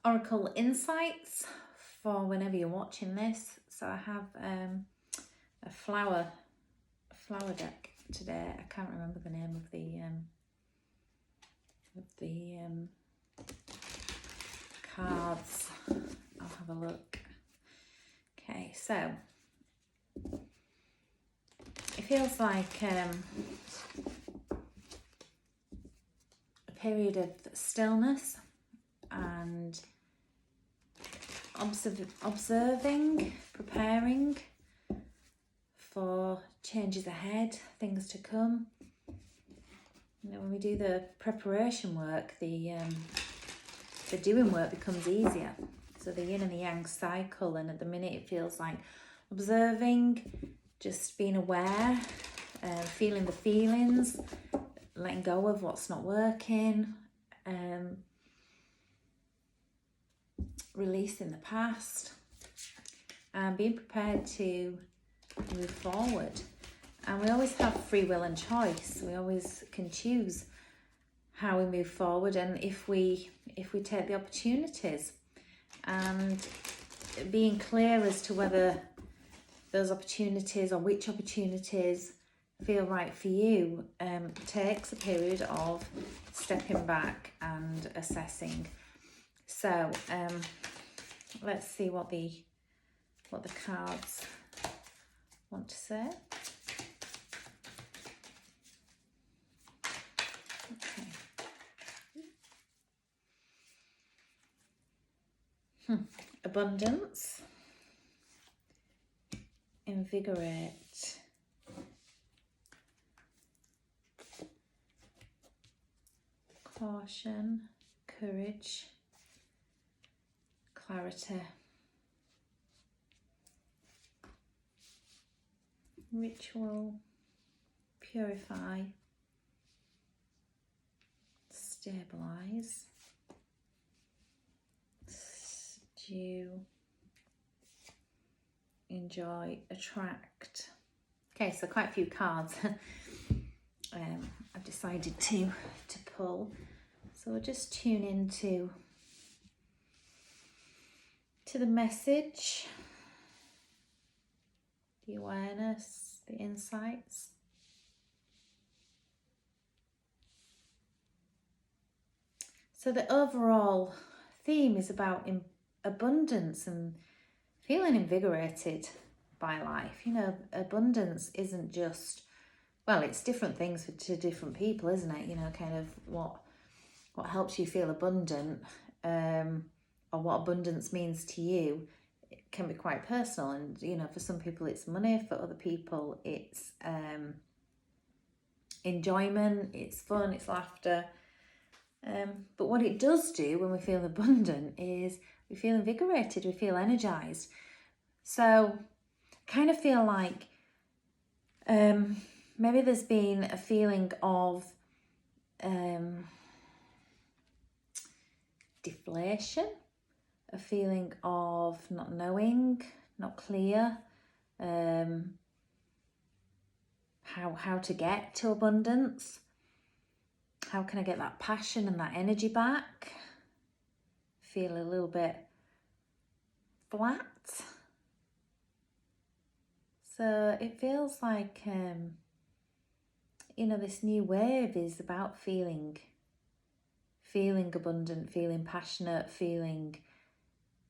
oracle insights for whenever you're watching this. So I have a flower deck today. I can't remember the name of the cards. I'll have a look. Okay, so it feels like a period of stillness and observing, preparing for changes ahead, things to come. You know, when we do the preparation work, the doing work becomes easier. So the yin and the yang cycle, and at the minute it feels like observing, just being aware, feeling the feelings, letting go of what's not working, releasing the past, and being prepared to move forward. And we always have free will and choice. We always can choose how we move forward, and if we take the opportunities, and being clear as to whether those opportunities or which opportunities feel right for you takes a period of stepping back and assessing. So let's see what the cards want to say. Okay. Abundance, invigorate, caution, courage, clarity, ritual, purify, stabilize, stew, enjoy, attract. Okay, so quite a few cards I've decided to pull. So we'll just tune into the message, the awareness, the insights. So the overall theme is about abundance and feeling invigorated by life. You know, abundance isn't just, well, it's different things to different people, isn't it? You know, kind of what helps you feel abundant, or what abundance means to you, it can be quite personal. And, you know, for some people it's money, for other people it's enjoyment, it's fun, it's laughter. But what it does do when we feel abundant is we feel invigorated, we feel energized. So kind of feel like maybe there's been a feeling of deflation, a feeling of not knowing, not clear, how to get to abundance. How can I get that passion and that energy back? Feel a little bit flat. So it feels like, you know, this new wave is about feeling abundant, feeling passionate, feeling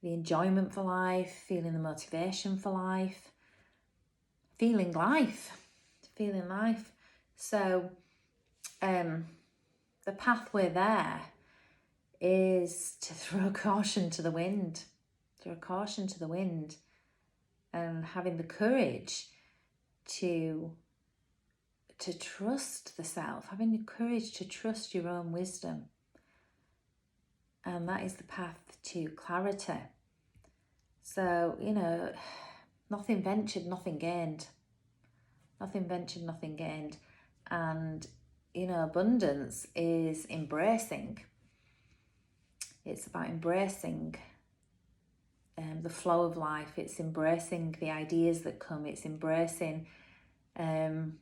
the enjoyment for life, feeling the motivation for life, feeling life. So the pathway there is to throw caution to the wind, and having the courage to trust the self, having the courage to trust your own wisdom. And that is the path to clarity. So, you know, nothing ventured, nothing gained. And, you know, abundance is embracing. It's about embracing the flow of life. It's embracing the ideas that come. It's embracing the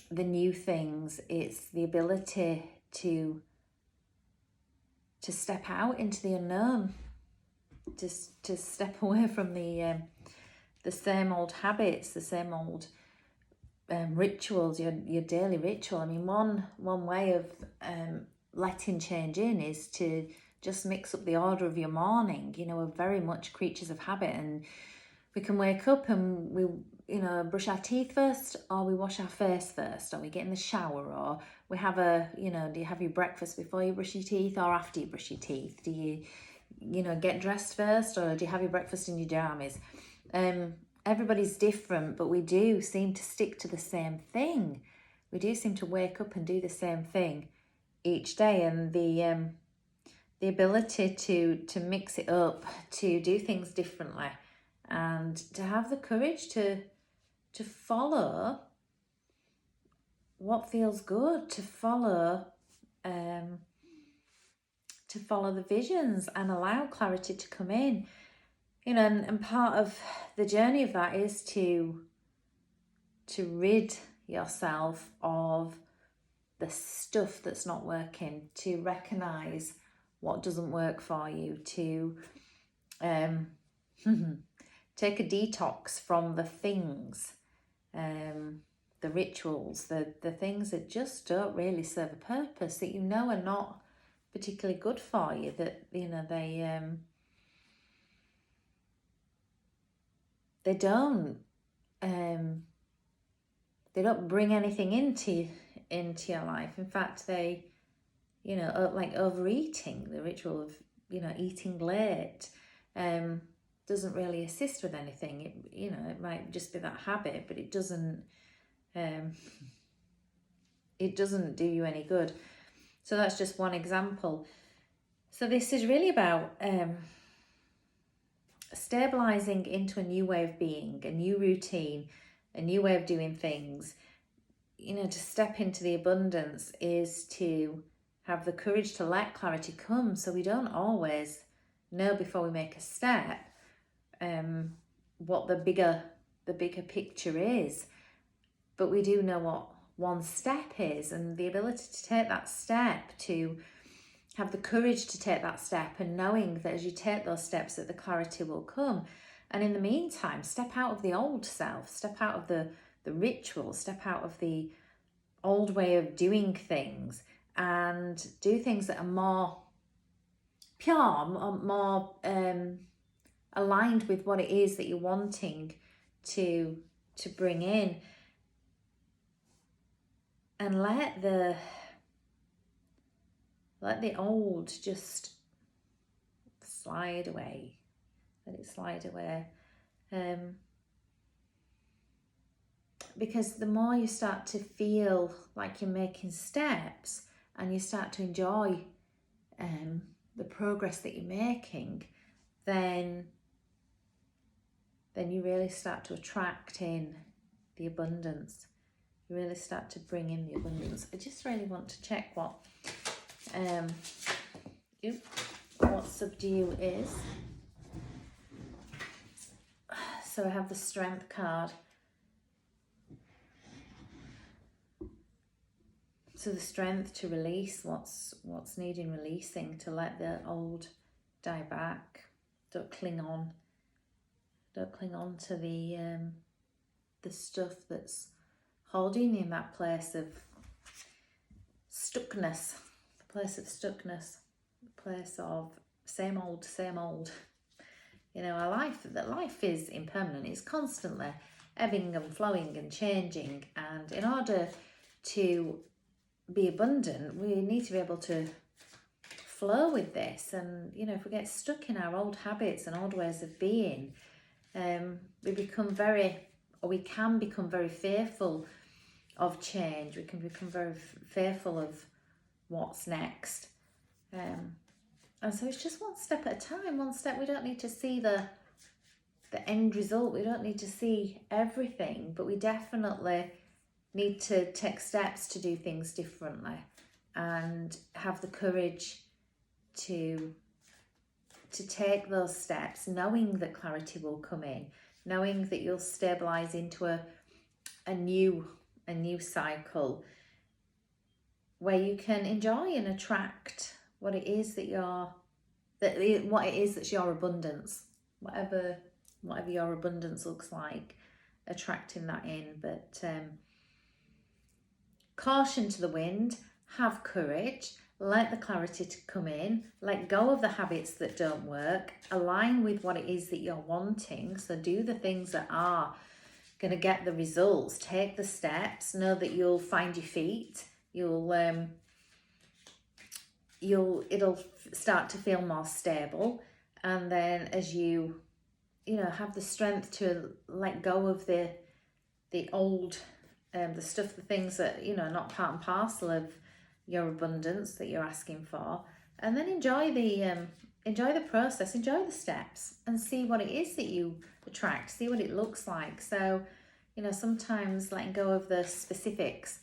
new things. It's the ability to step out into the unknown, to step away from the same old habits, the same old rituals, your daily ritual. I mean, one way of letting change in is to just mix up the order of your morning. You know, we're very much creatures of habit, and we can wake up and we, you know, brush our teeth first, or we wash our face first, or we get in the shower, or we have do you have your breakfast before you brush your teeth or after you brush your teeth? Do you, get dressed first, or do you have your breakfast in your jammies? Everybody's different, but we do seem to stick to the same thing. We do seem to wake up and do the same thing each day, and the ability to mix it up, to do things differently, and to have the courage to follow what feels good, to follow the visions and allow clarity to come in. And part of the journey of that is to rid yourself of the stuff that's not working, to recognize what doesn't work for you, to take a detox from the things, the rituals, the things that just don't really serve a purpose, that are not particularly good for you, that they don't bring anything into your life. In fact, they like overeating, the ritual of eating late doesn't really assist with anything. It might just be that habit, but it doesn't do you any good. So that's just one example. So this is really about stabilizing into a new way of being, a new routine, a new way of doing things. To step into the abundance is to have the courage to let clarity come, so we don't always know before we make a step what the bigger picture is, but we do know what one step is, and the ability to take that step, to have the courage to take that step, and knowing that as you take those steps that the clarity will come. And in the meantime, step out of the old self, step out of the ritual, step out of the old way of doing things, and do things that are more pure, more aligned with what it is that you're wanting to bring in. And let the old just slide away. Let it slide away. Because the more you start to feel like you're making steps, and you start to enjoy the progress that you're making, then you really start to attract in the abundance. You really start to bring in the abundance. I just really want to check what subdue is. So I have the Strength card. So the strength to release what's needing releasing, to let the old die back. Don't cling on. Don't cling on to the stuff that's holding you in that place of stuckness. The place of stuckness. The place of same old. Our life is impermanent. It's constantly ebbing and flowing and changing. And in order to be abundant, we need to be able to flow with this. And if we get stuck in our old habits and old ways of being, we can become very fearful of change. We can become very fearful of what's next. And so it's just one step at a time, one step. We don't need to see the end result. We don't need to see everything, but we definitely need to take steps to do things differently, and have the courage to take those steps, knowing that clarity will come in, knowing that you'll stabilize into a new cycle where you can enjoy and attract what it is that what it is that's your abundance, whatever your abundance looks like, attracting that in. But caution to the wind, have courage, let the clarity to come in, let go of the habits that don't work, align with what it is that you're wanting. So do the things that are going to get the results, take the steps, know that you'll find your feet, it'll start to feel more stable. And then as you have the strength to let go of the old, the stuff, the things that are not part and parcel of your abundance that you're asking for, and then enjoy the process, enjoy the steps, and see what it is that you attract, see what it looks like. So sometimes letting go of the specifics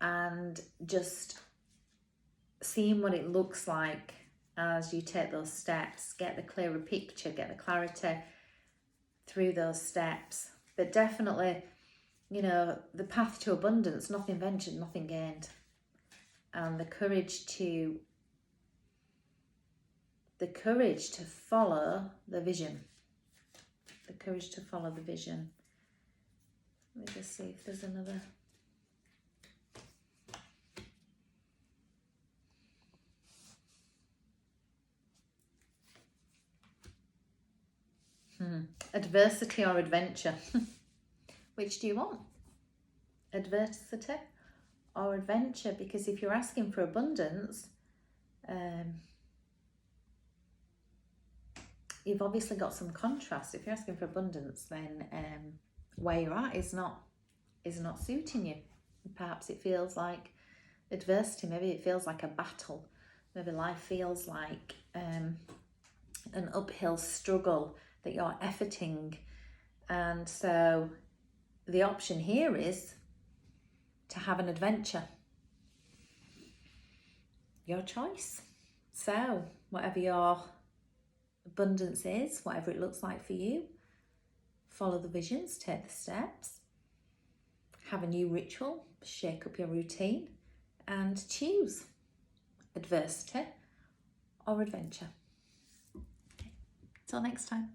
and just seeing what it looks like as you take those steps, get the clearer picture, get the clarity through those steps. But definitely, the path to abundance, nothing ventured, nothing gained. And the courage to follow the vision. The courage to follow the vision. Let me just see if there's another. Adversity or adventure? Which do you want? Adversity or adventure? Because if you're asking for abundance, you've obviously got some contrast. If you're asking for abundance, then where you're at is not suiting you. Perhaps it feels like adversity. Maybe it feels like a battle. Maybe life feels like an uphill struggle that you're efforting. And so the option here is to have an adventure. Your choice. So whatever your abundance is, whatever it looks like for you, follow the visions, take the steps, have a new ritual, shake up your routine, and choose adversity or adventure. Till next time.